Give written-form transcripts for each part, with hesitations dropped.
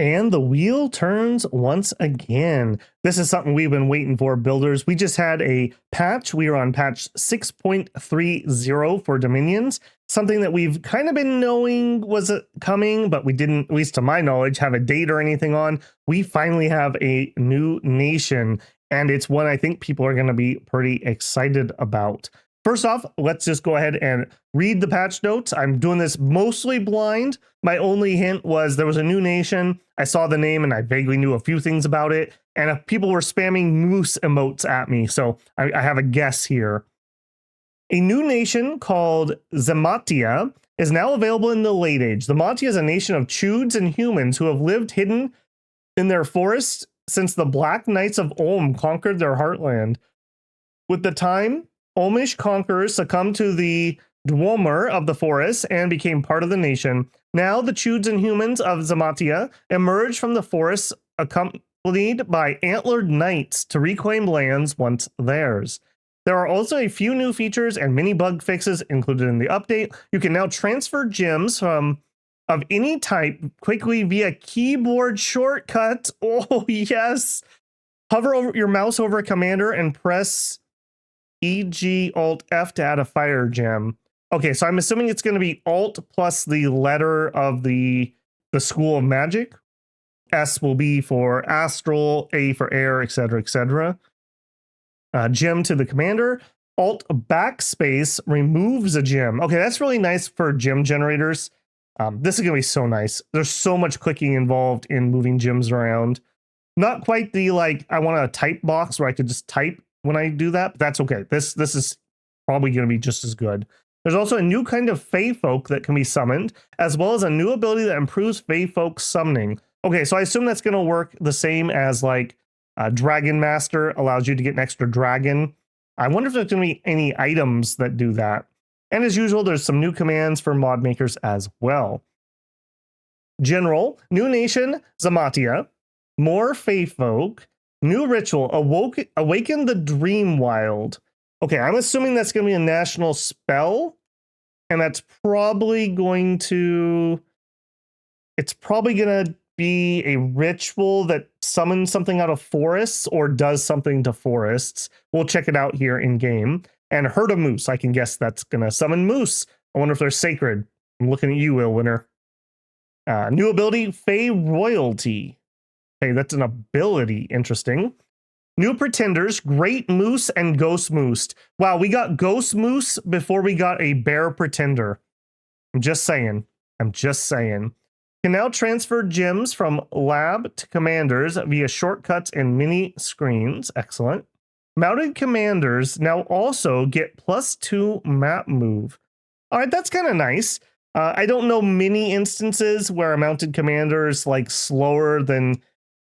And the wheel turns once again. This is something we've been waiting for, builders. We just had a patch. We are on patch 6.30 for Dominions, something that we've kind of been knowing was coming, but we didn't, at least to my knowledge, have a date or anything on. We finally have a new nation, and it's one I think people are going to be pretty excited about. First off, let's just go ahead and read the patch notes. I'm doing this mostly blind. My only hint was there was a new nation. I saw the name and I vaguely knew a few things about it. And people were spamming moose emotes at me. So I have a guess here. A new nation called Zemaitia is now available in the Late Age. Zemaitia is a nation of Chudes and humans who have lived hidden in their forests since the Black Knights of Ulm conquered their heartland. With the time, Ulmish conquerors succumbed to the Dwemer of the forest and became part of the nation. Now the Chudes and humans of Zemaitia emerge from the forests accompanied by antlered knights to reclaim lands once theirs. There are also a few new features and many bug fixes included in the update. You can now transfer gems of any type quickly via keyboard shortcut. Oh, yes. Hover over your mouse over a commander and press EG Alt F to add a fire gem. Okay, so I'm assuming it's going to be Alt plus the letter of the School of Magic. S will be for Astral, A for Air, etc., etc. Gem to the commander. Alt backspace removes a gem. Okay, that's really nice for gem generators. This is going to be so nice. There's so much clicking involved in moving gems around. Not quite the, like, I want a type box where I could just type when I do that, but that's okay. This is probably going to be just as good. There's also a new kind of Fey Folk that can be summoned, as well as a new ability that improves Fey Folk summoning. Okay, so I assume that's going to work the same as, like, Dragon Master allows you to get an extra dragon. I wonder if there's going to be any items that do that. And as usual, there's some new commands for mod makers as well. General, new nation, Zemaitia, more Fey Folk, new ritual, awaken the dream wild. Okay, I'm assuming that's going to be a national spell, and that's probably going to, it's probably going to be a ritual that summons something out of forests or does something to forests. We'll check it out here in game. And herd of moose, I can guess that's going to summon moose. I wonder if they're sacred. I'm looking at you, Illwinter. New ability, Fey Royalty. Okay, that's an ability. Interesting. New pretenders, Great Moose and Ghost Moose. Wow, we got Ghost Moose before we got a Bear Pretender. I'm just saying. Can now transfer gems from lab to commanders via shortcuts and mini screens. Excellent. Mounted commanders now also get +2 map move. All right, that's kind of nice. I don't know many instances where a mounted commander is like slower than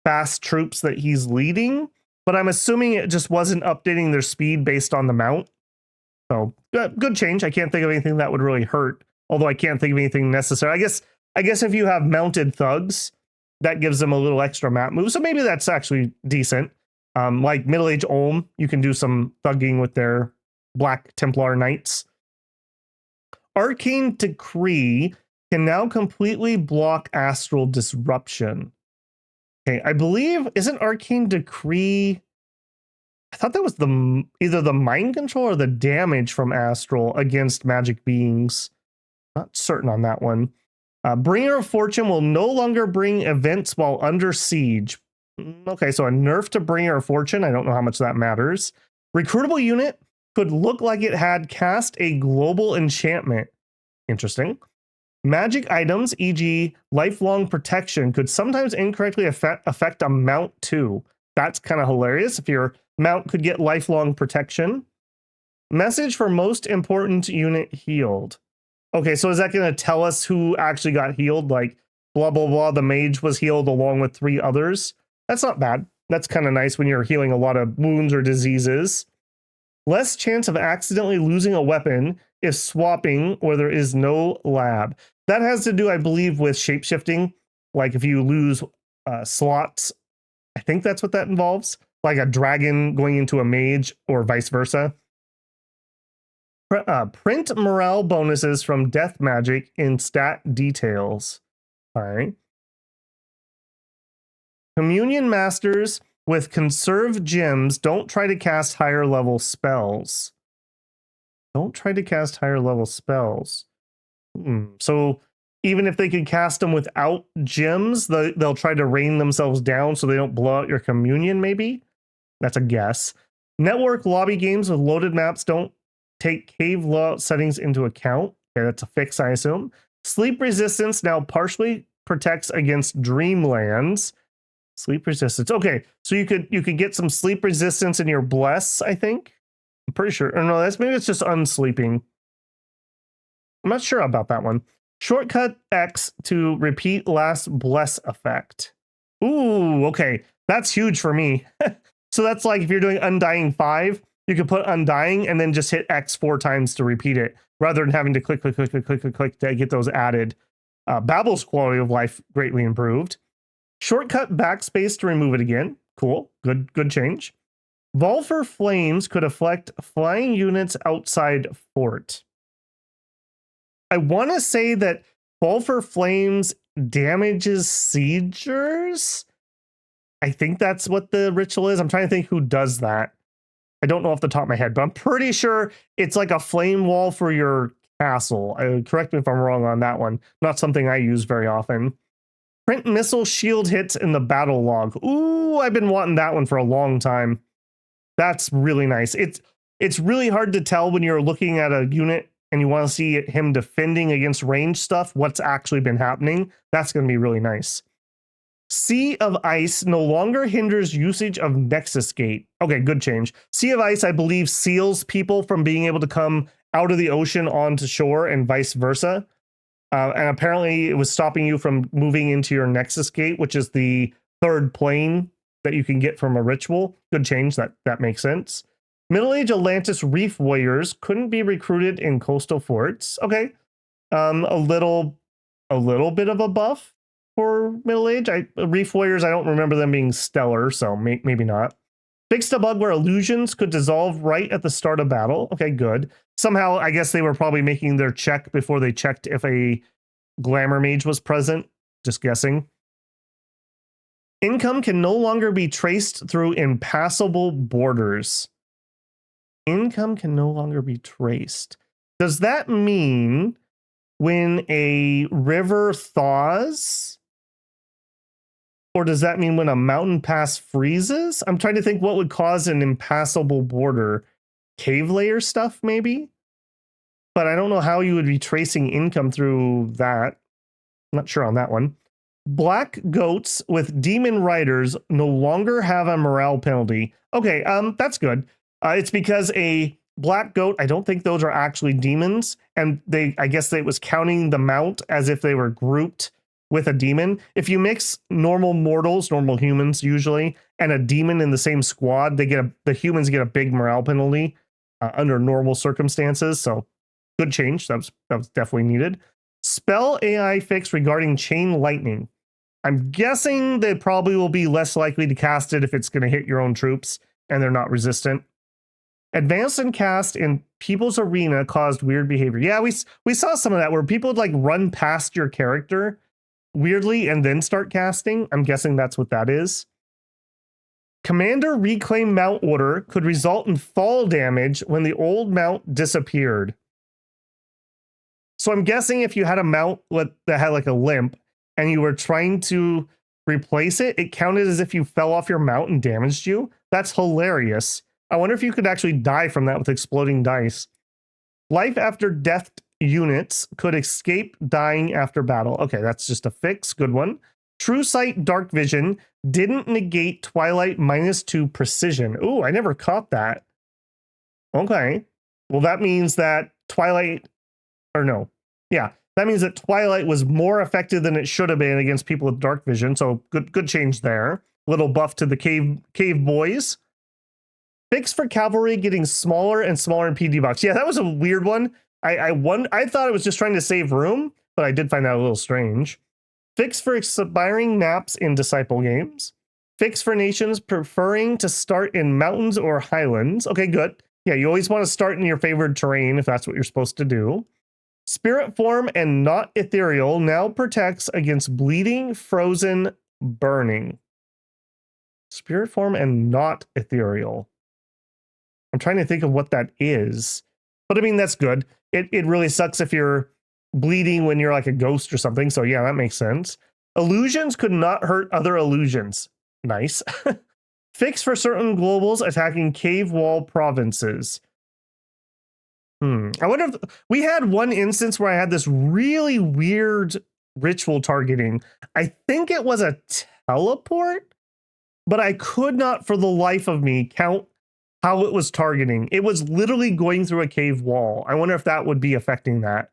fast troops that he's leading, but I'm assuming it just wasn't updating their speed based on the mount. So good change. I can't think of anything that would really hurt, although I can't think of anything necessary. I guess if you have mounted thugs, that gives them a little extra map move. So maybe that's actually decent. Like Middle-Age Ulm, you can do some thugging with their Black Templar Knights. Arcane Decree can now completely block Astral Disruption. Okay, I believe, isn't Arcane Decree, I thought that was either the mind control or the damage from Astral against magic beings. Not certain on that one. Bringer of Fortune will no longer bring events while under siege. Okay, so a nerf to Bringer of Fortune. I don't know how much that matters. Recruitable unit could look like it had cast a global enchantment. Interesting. Magic items, e.g. lifelong protection, could sometimes incorrectly affect a mount too. That's kind of hilarious if your mount could get lifelong protection. Message for most important unit healed. Okay, so is that going to tell us who actually got healed? Like, blah, blah, blah, the mage was healed along with 3 others. That's not bad. That's kind of nice when you're healing a lot of wounds or diseases. Less chance of accidentally losing a weapon if swapping or there is no lab. That has to do, I believe, with shapeshifting. Like if you lose slots, I think that's what that involves. Like a dragon going into a mage or vice versa. Print morale bonuses from death magic in stat details. All right. Communion Masters with conserved gems don't try to cast higher level spells. Don't try to cast higher level spells. So even if they could cast them without gems, they'll try to rain themselves down so they don't blow out your communion, maybe? That's a guess. Network lobby games with loaded maps don't take cave layout settings into account. Okay, that's a fix, I assume. Sleep resistance now partially protects against dreamlands. Sleep resistance. Okay, so you could get some sleep resistance in your bless, I think. I'm pretty sure. Or no, maybe it's just unsleeping. I'm not sure about that one. Shortcut X to repeat last bless effect. Ooh, okay. That's huge for me. So that's like if you're doing Undying 5, you could put Undying and then just hit X 4 times to repeat it, rather than having to click to get those added. Babble's quality of life greatly improved. Shortcut backspace to remove it again. Cool. Good change. Volfer Flames could affect flying units outside fort. I want to say that Volfer Flames damages siegers. I think that's what the ritual is. I'm trying to think who does that. I don't know off the top of my head, but I'm pretty sure it's like a flame wall for your castle. Correct me if I'm wrong on that one. Not something I use very often. Print missile shield hits in the battle log. Ooh, I've been wanting that one for a long time. That's really nice. It's really hard to tell when you're looking at a unit and you want to see him defending against range stuff, what's actually been happening. That's going to be really nice. Sea of Ice no longer hinders usage of Nexus Gate. Okay, good change. Sea of Ice, I believe, seals people from being able to come out of the ocean onto shore and vice versa. And apparently it was stopping you from moving into your Nexus Gate, which is the third plane that you can get from a ritual. Good change. That makes sense. Middle Age Atlantis Reef Warriors couldn't be recruited in coastal forts. Okay. A little bit of a buff for Middle Age. Reef Warriors, I don't remember them being stellar, so maybe not. Fixed a bug where illusions could dissolve right at the start of battle. Okay, good. Somehow, I guess they were probably making their check before they checked if a Glamour Mage was present. Just guessing. Income can no longer be traced through impassable borders. Income can no longer be traced. Does that mean when a river thaws? Or does that mean when a mountain pass freezes? I'm trying to think what would cause an impassable border. Cave layer stuff, maybe? But I don't know how you would be tracing income through that. I'm not sure on that one. Black goats with demon riders no longer have a morale penalty. Okay, that's good. It's because a black goat, I don't think those are actually demons, and I guess it was counting the mount as if they were grouped with a demon. If you mix normal mortals, normal humans usually, and a demon in the same squad, the humans get a big morale penalty under normal circumstances. So good change. That was definitely needed. Spell AI fix regarding chain lightning. I'm guessing they probably will be less likely to cast it if it's going to hit your own troops and they're not resistant. Advanced and cast in People's Arena caused weird behavior. Yeah, we saw some of that where people would like run past your character weirdly and then start casting. I'm guessing that's what that is. Commander Reclaim Mount Order could result in fall damage when the old mount disappeared. So I'm guessing if you had a mount that had like a limp and you were trying to replace it, it counted as if you fell off your mount and damaged you. That's hilarious. I wonder if you could actually die from that with exploding dice. Life after death units could escape dying after battle. Okay, that's just a fix. Good one. True Sight Dark Vision didn't negate Twilight -2 precision. Ooh, I never caught that. Okay. Well, that means that Twilight, or no. Yeah, that means that Twilight was more effective than it should have been against people with dark vision. So good change there. Little buff to the cave boys. Fix for cavalry getting smaller and smaller in PD box. Yeah, that was a weird one. I thought it was just trying to save room, but I did find that a little strange. Fix for expiring naps in disciple games. Fix for nations preferring to start in mountains or highlands. Okay, good. Yeah, you always want to start in your favored terrain if that's what you're supposed to do. Spirit form and not ethereal now protects against bleeding, frozen, burning. Spirit form and not ethereal. I'm trying to think of what that is. But I mean, that's good. It really sucks if you're bleeding when you're like a ghost or something. So yeah, that makes sense. Illusions could not hurt other illusions. Nice. Fix for certain globals attacking cave wall provinces. I wonder if we had one instance where I had this really weird ritual targeting. I think it was a teleport, but I could not for the life of me count how it was targeting. It was literally going through a cave wall. I wonder if that would be affecting that.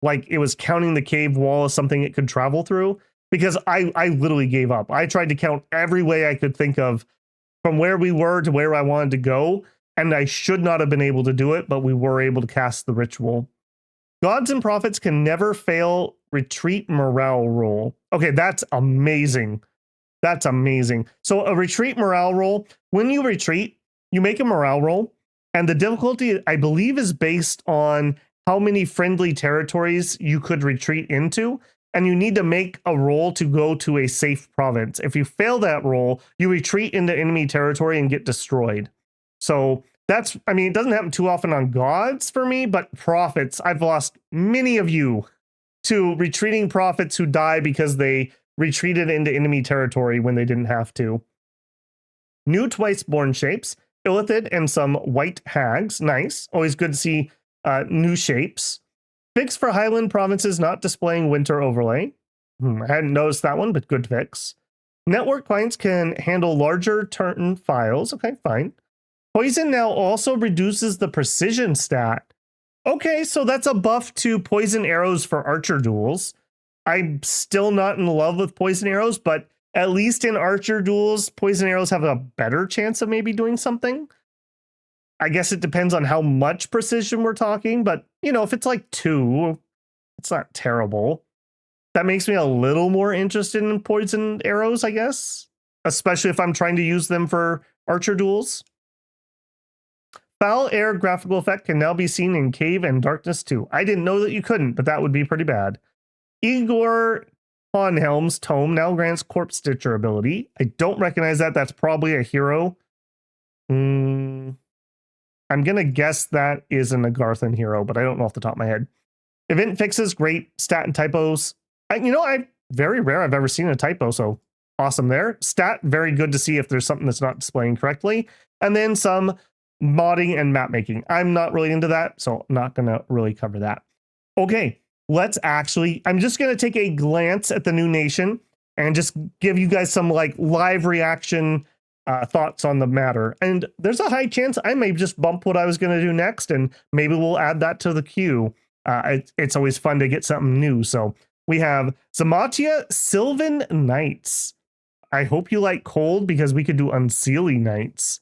Like it was counting the cave wall as something it could travel through, because I literally gave up. I tried to count every way I could think of from where we were to where I wanted to go, and I should not have been able to do it, but we were able to cast the ritual. Gods and prophets can never fail retreat morale roll. Okay, that's amazing. That's amazing. So a retreat morale roll, when you retreat, you make a morale roll, and the difficulty, I believe, is based on how many friendly territories you could retreat into, and you need to make a roll to go to a safe province. If you fail that roll, you retreat into enemy territory and get destroyed. So that's, I mean, it doesn't happen too often on gods for me, but prophets, I've lost many of you to retreating prophets who die because they retreated into enemy territory when they didn't have to. New twice-born shapes, Illithid and some white hags. Nice. Always good to see new shapes. Fix for Highland provinces not displaying winter overlay. I hadn't noticed that one, but good fix. Network clients can handle larger turn files. Okay, fine. Poison now also reduces the precision stat. Okay, so that's a buff to poison arrows for archer duels. I'm still not in love with poison arrows, but at least in archer duels, poison arrows have a better chance of maybe doing something. I guess it depends on how much precision we're talking, but you know, if it's like 2, it's not terrible. That makes me a little more interested in poison arrows, I guess, especially if I'm trying to use them for archer duels. Foul air graphical effect can now be seen in Cave and Darkness 2. I didn't know that you couldn't, but that would be pretty bad. Igor Honhelm's tome now grants Corpse Stitcher ability. I don't recognize that. That's probably a hero. I'm going to guess that is an Agarthan hero, but I don't know off the top of my head. Event fixes, great. Stat and typos. Very rare I've ever seen a typo, so awesome there. Stat, very good to see if there's something that's not displaying correctly. And then some modding and map making. I'm not really into that, so I'm not going to really cover that. Okay, I'm just going to take a glance at the new nation and just give you guys some like live reaction thoughts on the matter. And there's a high chance I may just bump what I was going to do next, and maybe we'll add that to the queue. It's always fun to get something new. So we have Zemaitia Sylvan Knights. I hope you like cold, because we could do Unseelie Knights.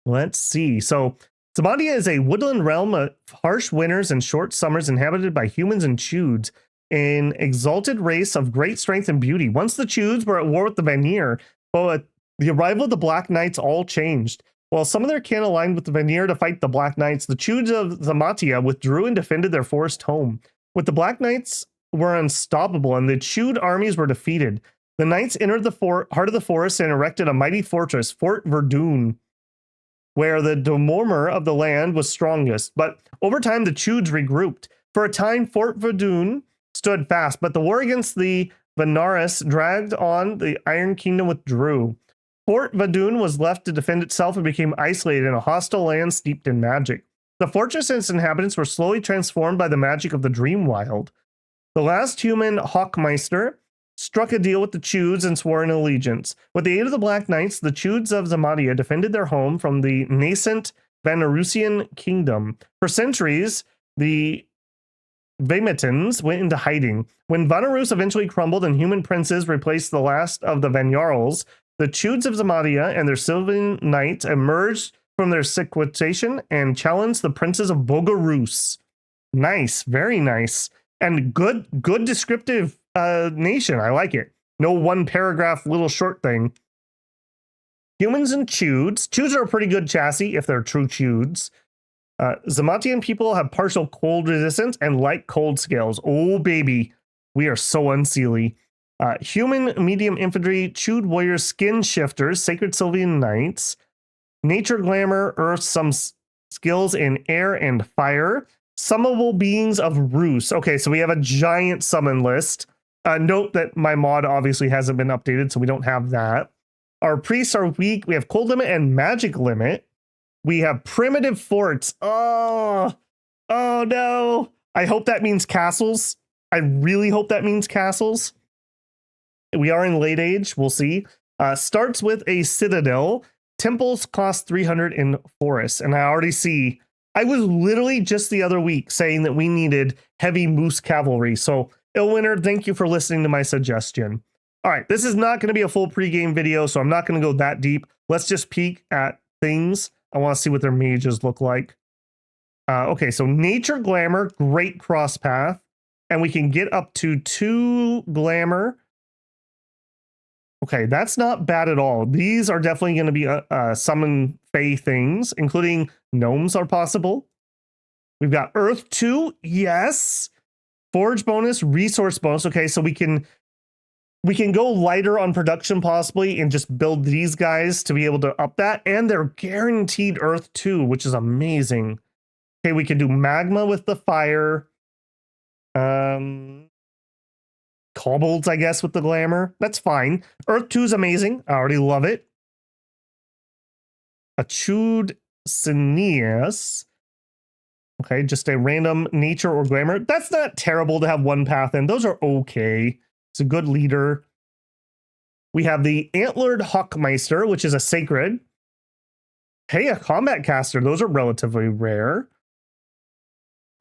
Let's see. So Zemaitia is a woodland realm of harsh winters and short summers inhabited by humans and Chudes, an exalted race of great strength and beauty. Once the Chudes were at war with the Vanir, but the arrival of the Black Knights all changed. While some of their kin aligned with the Vanir to fight the Black Knights, the Chudes of Zemaitia withdrew and defended their forest home. With the Black Knights were unstoppable, and the Chude armies were defeated. The Knights entered the heart of the forest and erected a mighty fortress, Fort Verdun, where the Domormer of the land was strongest. But over time, the Chudes regrouped. For a time, Fort Verdun stood fast, but the war against the Venaris dragged on. The Iron Kingdom withdrew. Fort Verdun was left to defend itself and became isolated in a hostile land steeped in magic. The fortress and its inhabitants were slowly transformed by the magic of the Dreamwild. The last human, Hawkmeister, struck a deal with the Chudes and swore an allegiance. With the aid of the Black Knights, the Chudes of Zemaitia defended their home from the nascent Vanarusian kingdom. For centuries, the Vemetans went into hiding. When Vanarus eventually crumbled and human princes replaced the last of the Vanyarls, the Chudes of Zemaitia and their Sylvan Knights emerged from their sequestration and challenged the princes of Bogarus. Nice, very nice. And good descriptive nation. I like it. No one paragraph little short thing. Humans and Chudes. Chudes are a pretty good chassis if they're true Chudes. Zemaitian people have partial cold resistance and light cold scales. Oh, baby. We are so unseelie. Human medium infantry, chewed warriors, skin shifters, sacred Sylvan knights, nature glamour, earth, some skills in air and fire, summonable beings of Roost. Okay, so we have a giant summon list. Note that my mod obviously hasn't been updated, so we don't have that. Our priests are weak. We have cold limit and magic limit. We have primitive forts. Oh no. I hope that means castles. I really hope that means castles. We are in late age. We'll see. Starts with a citadel. Temples cost 300 in forests. And I already see, I was literally just the other week saying that we needed heavy moose cavalry. So Illwinter, thank you for listening to my suggestion. All right, this is not going to be a full pregame video, so I'm not going to go that deep. Let's just peek at things. I want to see what their mages look like. Okay, so nature glamour, great cross path. And we can get up to 2 glamour. Okay, that's not bad at all. These are definitely going to be summon Fey things, including gnomes are possible. We've got Earth 2, yes. Forge bonus, resource bonus. Okay, so we can go lighter on production possibly and just build these guys to be able to up that. And they're guaranteed Earth 2, which is amazing. Okay, we can do magma with the fire. Kobolds, I guess, with the glamour. That's fine. Earth 2 is amazing. I already love it. A chewed Cineas. Okay, just a random nature or glamour. That's not terrible to have one path in. Those are okay. It's a good leader. We have the Antlered Hawkmeister, which is a sacred. Hey, a combat caster. Those are relatively rare.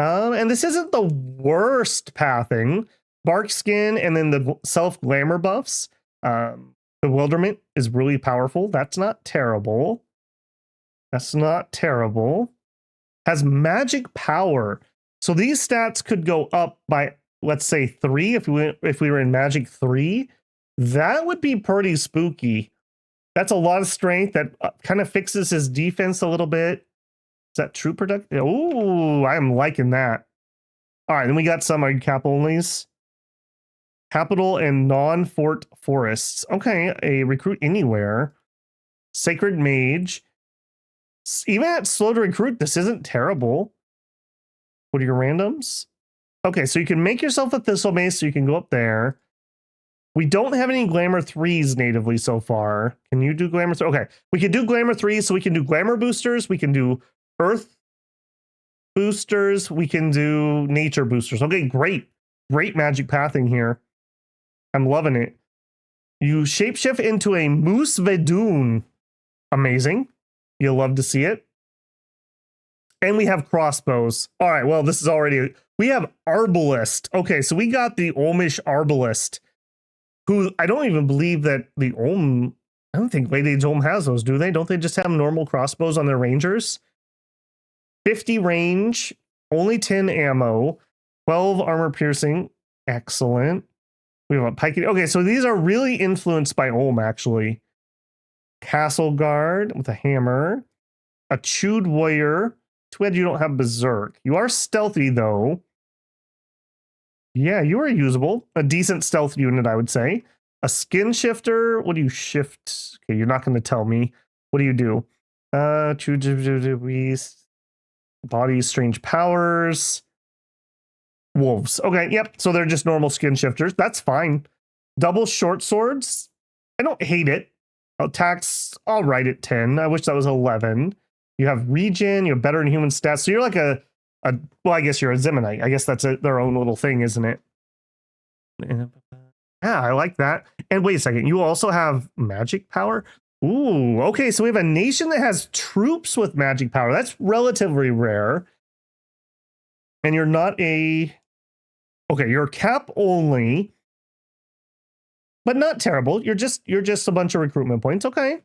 And this isn't the worst pathing. Bark skin and then the self glamour buffs. Bewilderment is really powerful. That's not terrible. That's not terrible. Has magic power. So these stats could go up by, let's say, 3 if we were in magic 3. That would be pretty spooky. That's a lot of strength. That kind of fixes his defense a little bit. Is that true product? Oh, I'm liking that. All right, then we got some cap onlys. Capital and non-fort forests. Okay, a recruit anywhere. Sacred mage. Even at slow to recruit, this isn't terrible. What are your randoms? Okay, so you can make yourself a thistle mace so you can go up there. We don't have any glamour 3s natively so far. Can you do glamour 3? Okay, we can do glamour 3s, so we can do glamour boosters. We can do earth boosters. We can do nature boosters. Okay, great. Great magic pathing here. I'm loving it. You shapeshift into a Moose Vedun. Amazing. You'll love to see it. And we have crossbows. All right, well, this is already... We have Arbalist. Okay, so we got the Olmish Arbalist, who I don't even believe that the Olm... I don't think Late Age Olm has those, do they? Don't they just have normal crossbows on their rangers? 50 range, only 10 ammo, 12 armor piercing. Excellent. We have a pike. Okay, so these are really influenced by Olm, actually. Castle Guard with a hammer. A chewed warrior. Too bad you don't have berserk. You are stealthy, though. Yeah, you are usable. A decent stealth unit, I would say. A skin shifter. What do you shift? Okay, you're not going to tell me. What do you do? Body, strange powers. Wolves. Okay, yep. So they're just normal skin shifters. That's fine. Double short swords. I don't hate it. Attacks, all right at 10. I wish that was 11. You have regen. You have better than human stats. So you're like well, I guess you're a Zemanite. I guess that's their own little thing, isn't it? Yeah, I like that. And wait a second. You also have magic power? Ooh, okay. So we have a nation that has troops with magic power. That's relatively rare. And you're not a... Okay, you're cap only, but not terrible. You're just a bunch of recruitment points. Okay.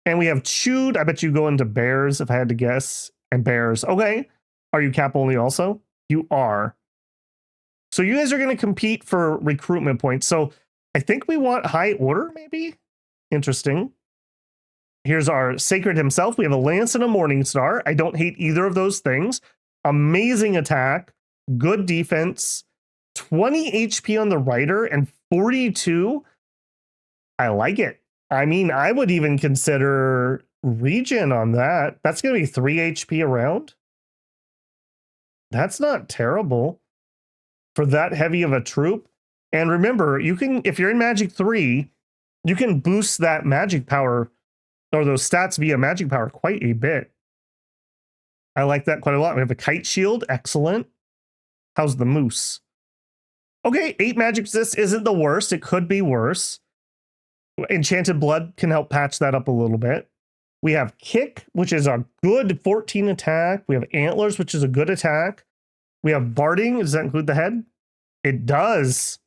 And we have chewed. I bet you go into bears if I had to guess. And bears. Okay. Are you cap only also? You are. So you guys are going to compete for recruitment points. So I think we want high order, maybe? Interesting. Here's our sacred himself. We have a lance and a morning star. I don't hate either of those things. Amazing attack. Good defense. 20 HP on the rider and 42. I like it. I mean, I would even consider regen on that. That's going to be 3 HP around. That's not terrible for that heavy of a troop. And remember, you can, if you're in Magic 3, you can boost that magic power or those stats via magic power quite a bit. I like that quite a lot. We have a kite shield. Excellent. How's the moose? Okay, 8 magic resist isn't the worst. It could be worse. Enchanted blood can help patch that up a little bit. We have kick, which is a good 14 attack. We have antlers, which is a good attack. We have barding. Does that include the head? It does.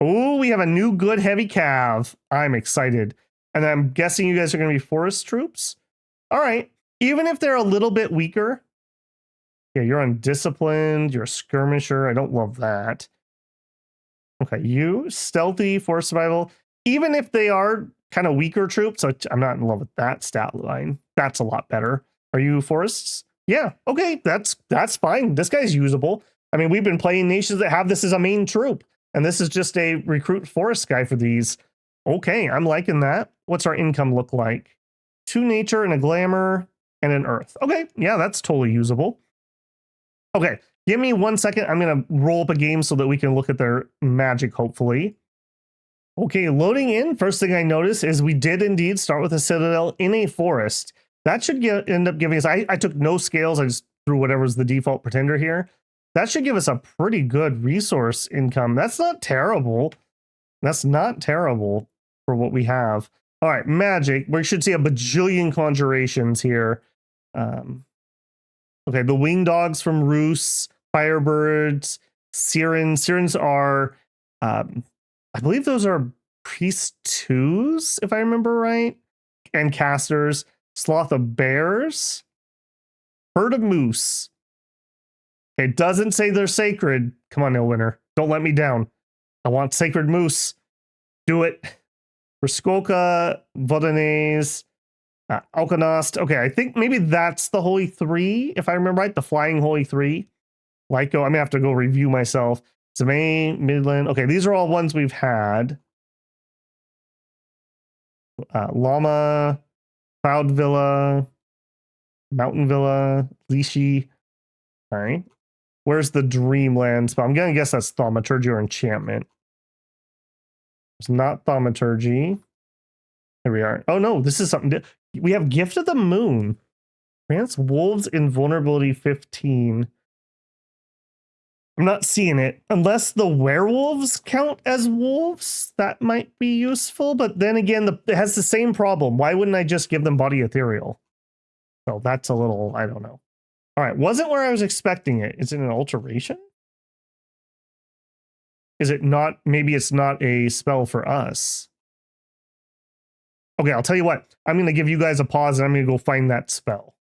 Oh, we have a new good heavy cav. I'm excited. And I'm guessing you guys are going to be forest troops. All right. Even if they're a little bit weaker. Yeah, you're undisciplined. You're a skirmisher. I don't love that. Okay, you stealthy, forest survival. Even if they are kind of weaker troops, so I'm not in love with that stat line. That's a lot better. Are you forests? Yeah, okay, that's fine. This guy's usable. I mean, we've been playing nations that have this as a main troop, and this is just a recruit forest guy for these. Okay, I'm liking that. What's our income look like? 2 nature and a glamour and an earth. Okay, yeah, that's totally usable. Okay, give me 1 second. I'm going to roll up a game so that we can look at their magic, hopefully. Okay, loading in. First thing I notice is we did indeed start with a citadel in a forest. That should end up giving us, I took no scales. I just threw whatever's the default pretender here. That should give us a pretty good resource income. That's not terrible. That's not terrible for what we have. All right, magic. We should see a bajillion conjurations here. Okay, the winged dogs from Roos, firebirds, sirens. Sirens are, I believe those are priest 2s, if I remember right, and casters. Sloth of bears, herd of moose. It doesn't say they're sacred. Come on, Illwinter. Don't let me down. I want sacred moose. Do it. Raskolka, Vodanese, Alkanost. Okay, I think maybe that's the Holy Three, if I remember right. The Flying Holy Three. Lyco, I'm going to have to go review myself. Zemaitia, Midland. Okay, these are all ones we've had. Llama, Cloud Villa, Mountain Villa, Lishi. All right. Where's the Dreamland spell? I'm going to guess that's Thaumaturgy or Enchantment. It's not Thaumaturgy. Here we are. Oh, no, this is something. We have Gift of the Moon. Grants Wolves Invulnerability 15. I'm not seeing it. Unless the werewolves count as wolves, that might be useful. But then again, it has the same problem. Why wouldn't I just give them Body Ethereal? So that's a little, I don't know. All right, wasn't where I was expecting it. Is it an alteration? Is it not? Maybe it's not a spell for us. Okay, I'll tell you what. I'm going to give you guys a pause and I'm going to go find that spell.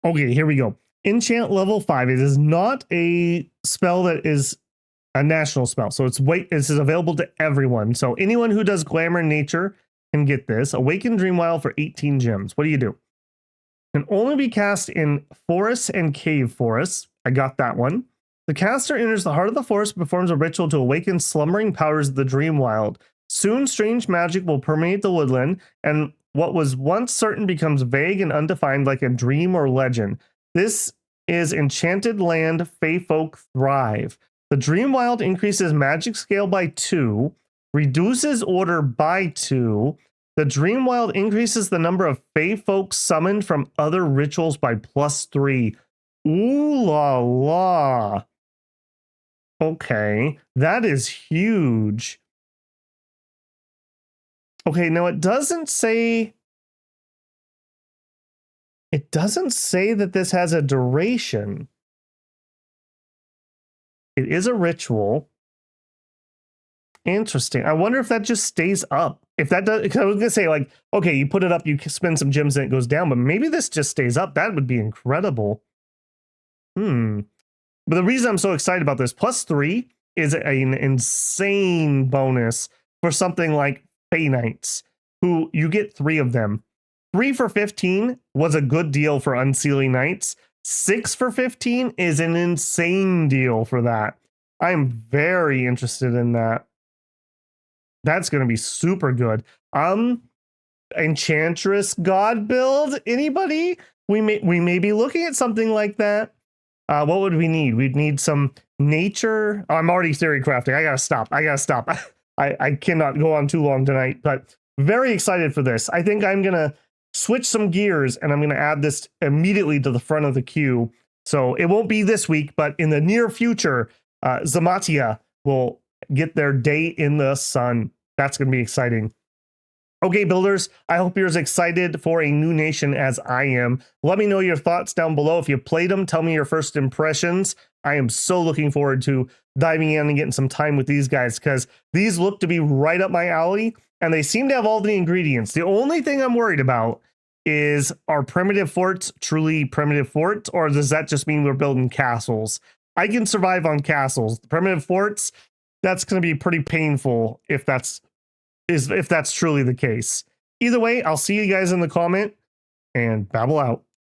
Okay, here we go. Enchant level 5. It is not a spell that is a national spell. So this is available to everyone. So anyone who does Glamour in Nature can get this. Awaken Dreamwild for 18 gems. What do you do? Can only be cast in forests and cave forests. I got that one. The caster enters the heart of the forest and performs a ritual to awaken slumbering powers of the Dreamwild. Soon, strange magic will permeate the woodland, and what was once certain becomes vague and undefined like a dream or legend. This is enchanted land. Fey folk thrive. The Dreamwild increases magic scale by 2, reduces order by 2. The Dreamwild increases the number of Fey folk summoned from other rituals by +3. Ooh la la. Okay, that is huge. Okay, now it doesn't say that this has a duration. It is a ritual. Interesting. I wonder if that just stays up. If that does, because I was gonna say, like, okay, you put it up, you spend some gems and it goes down, but maybe this just stays up. That would be incredible. But the reason I'm so excited about this, +3 is an insane bonus for something like Fey Knights, who you get 3 of them. 3 for 15 was a good deal for Unseelie Knights. 6 for 15 is an insane deal for that. I'm very interested in that. That's going to be super good. Enchantress God build, anybody? We may be looking at something like that. What would we need? We'd need some nature. Oh, I'm already theory crafting. I gotta stop. I cannot go on too long tonight, but very excited for this. I think I'm gonna switch some gears and I'm gonna add this immediately to the front of the queue. So it won't be this week, but in the near future, Zemaitia will get their day in the sun. That's gonna be exciting. Okay, builders, I hope you're as excited for a new nation as I am. Let me know your thoughts down below. If you played them, tell me your first impressions. I am so looking forward to diving in and getting some time with these guys because these look to be right up my alley and they seem to have all the ingredients. The only thing I'm worried about is, are primitive forts truly primitive forts, or does that just mean we're building castles? I can survive on castles. The primitive forts, that's going to be pretty painful if that's truly the case. Either way, I'll see you guys in the comment and babble out.